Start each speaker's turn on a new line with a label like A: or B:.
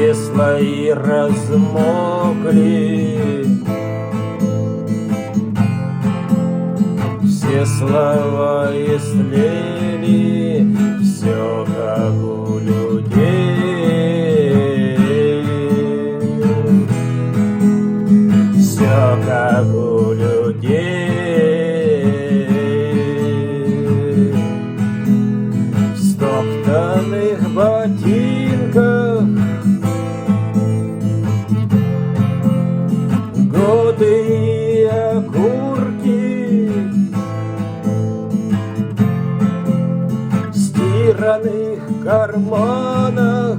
A: все слои размокли, все слова истлели, все как у людей, все как у людей. В стоптанных ботинках годы и окурки, в стиранных карманах